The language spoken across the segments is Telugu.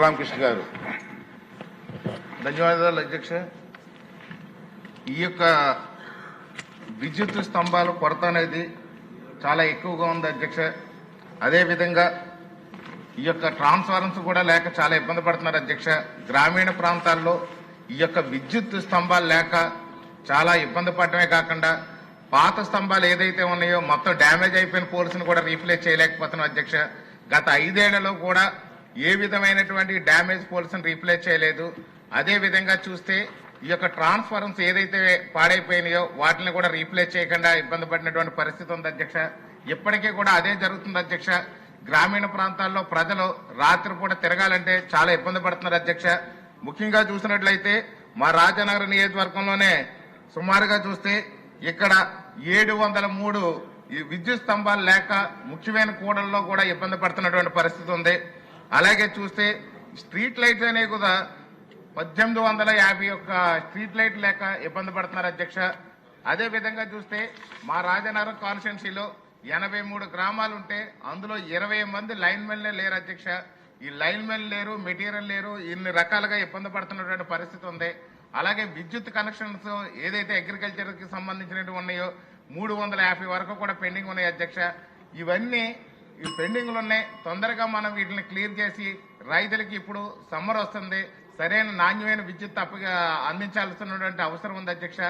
బలరామకృష్ణ గారు. ధన్యవాదాలు అధ్యక్ష. ఈ యొక్క విద్యుత్ స్తంభాల కొరత అనేది చాలా ఎక్కువగా ఉంది అధ్యక్ష. అదేవిధంగా ఈ యొక్క ట్రాన్స్ఫార్మర్స్ కూడా లేక చాలా ఇబ్బంది పడుతున్నారు అధ్యక్ష. గ్రామీణ ప్రాంతాల్లో ఈ యొక్క విద్యుత్ స్తంభాలు లేక చాలా ఇబ్బంది పడటమే కాకుండా పాత స్తంభాలు ఏదైతే ఉన్నాయో మొత్తం డ్యామేజ్ అయిపోయిన పోల్స్ని కూడా రీప్లేస్ చేయలేకపోతున్నాం అధ్యక్ష. గత 5 ఏళ్లలో కూడా ఏ విధమైనటువంటి డ్యామేజ్ పోల్స్ని రీప్లేస్ చేయలేదు. అదేవిధంగా చూస్తే ఈ యొక్క ట్రాన్స్ఫార్మర్స్ ఏదైతే పాడైపోయినాయో వాటిని కూడా రీప్లేస్ చేయకుండా ఇబ్బంది పడినటువంటి పరిస్థితి ఉంది అధ్యక్ష. ఇప్పటికీ కూడా అదే జరుగుతుంది అధ్యక్ష. గ్రామీణ ప్రాంతాల్లో ప్రజలు రాత్రిపూట తిరగాలంటే చాలా ఇబ్బంది పడుతున్నారు అధ్యక్ష. ముఖ్యంగా చూసినట్లయితే మా రాజనగర్ నియోజకవర్గంలోనే సుమారుగా చూస్తే ఇక్కడ 703 ఈ విద్యుత్ స్తంభాలు లేక ముఖ్యమైన కూడల్లో కూడా ఇబ్బంది పడుతున్నటువంటి పరిస్థితి ఉంది. అలాగే చూస్తే స్ట్రీట్ లైట్స్ అనేవి కూడా 1851 స్ట్రీట్ లైట్ లేక ఇబ్బంది పడుతున్నారు అధ్యక్ష. అదే విధంగా చూస్తే మా రాజనగరం కాన్స్టిట్యున్సీలో 83 గ్రామాలు ఉంటే అందులో 20 మంది లైన్ మెన్లే లేరు అధ్యక్ష. ఈ లైన్ మెన్ లేరు, మెటీరియల్ లేరు, ఇన్ని రకాలుగా ఇబ్బంది పడుతున్నటువంటి పరిస్థితి ఉంది. అలాగే విద్యుత్ కనెక్షన్స్ ఏదైతే అగ్రికల్చర్ కి సంబంధించినవి ఉన్నాయో 350 వరకు కూడా పెండింగ్ ఉన్నాయి అధ్యక్ష. ఇవన్నీ ఈ పెండింగ్లు ఉన్నాయి. తొందరగా మనం వీటిని క్లియర్ చేసి రైతులకి ఇప్పుడు సమ్మర్ వస్తుంది, సరైన నాణ్యమైన విద్యుత్ అందించాల్సినటువంటి అవసరం ఉంది అధ్యక్ష.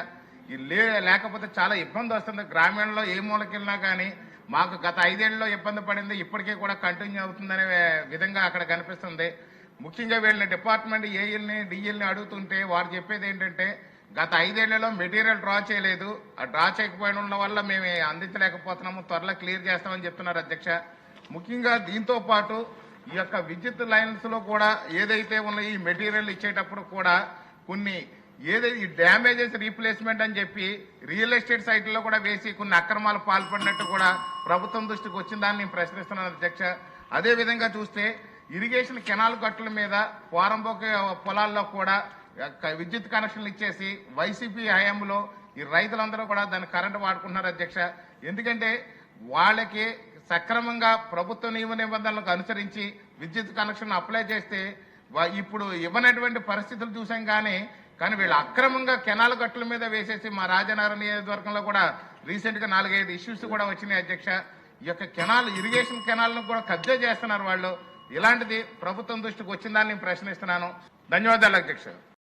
లేకపోతే చాలా ఇబ్బంది వస్తుంది. గ్రామీణంలో ఏ మూలకెళ్ళినా కానీ మాకు గత 5 ఏళ్లలో ఇబ్బంది పడింది, ఇప్పటికీ కూడా కంటిన్యూ అవుతుందనే విధంగా అక్కడ కనిపిస్తుంది. ముఖ్యంగా వీళ్ళని డిపార్ట్మెంట్ ఏఈల్ని డిఈల్ని అడుగుతుంటే వారు చెప్పేది ఏంటంటే గత 5 ఏళ్లలో మెటీరియల్ డ్రా చేయలేదు, ఆ డ్రా చేయకపోవడం వల్ల మేము అందించలేకపోతున్నాము, త్వరలో క్లియర్ చేస్తామని చెప్తున్నారు అధ్యక్ష. ముఖ్యంగా దీంతో పాటు ఈ యొక్క విద్యుత్ లైన్స్ లో కూడా ఏదైతే ఉన్నాయో ఈ మెటీరియల్ ఇచ్చేటప్పుడు కూడా కొన్ని ఏదైతే ఈ డ్యామేజెస్ రీప్లేస్మెంట్ అని చెప్పి రియల్ ఎస్టేట్ సైట్లో కూడా వేసి కొన్ని అక్రమాలు పాల్పడినట్టు కూడా ప్రభుత్వం దృష్టికి వచ్చిందని నేను ప్రశ్నిస్తున్నాను అధ్యక్ష. అదే విధంగా చూస్తే ఇరిగేషన్ కెనాల్ గట్టుల మీద పోరంబోక పొలాల్లో కూడా విద్యుత్ కనెక్షన్లు ఇచ్చేసి వైసీపీ హయాంలో ఈ రైతులందరూ కూడా దాన్ని కరెంటు వాడుకుంటున్నారు అధ్యక్ష. ఎందుకంటే వాళ్ళకి సక్రమంగా ప్రభుత్వ నియమ నిబంధనలకు అనుసరించి విద్యుత్ కనెక్షన్ అప్లై చేస్తే ఇప్పుడు ఇవ్వనటువంటి పరిస్థితులు చూసాం. కానీ వీళ్ళు అక్రమంగా కెనాల్ గట్టుల మీద వేసేసి మా రాజనగరం నియోజకవర్గంలో కూడా రీసెంట్ గా 4-5 ఇష్యూస్ కూడా వచ్చినాయి అధ్యక్ష. ఈ యొక్క ఇరిగేషన్ కెనాల్ను కూడా కబ్జా చేస్తున్నారు వాళ్ళు. ఇలాంటిది ప్రభుత్వం దృష్టికి వచ్చిందని నేను ప్రశ్నిస్తున్నాను. ధన్యవాదాలు అధ్యక్ష.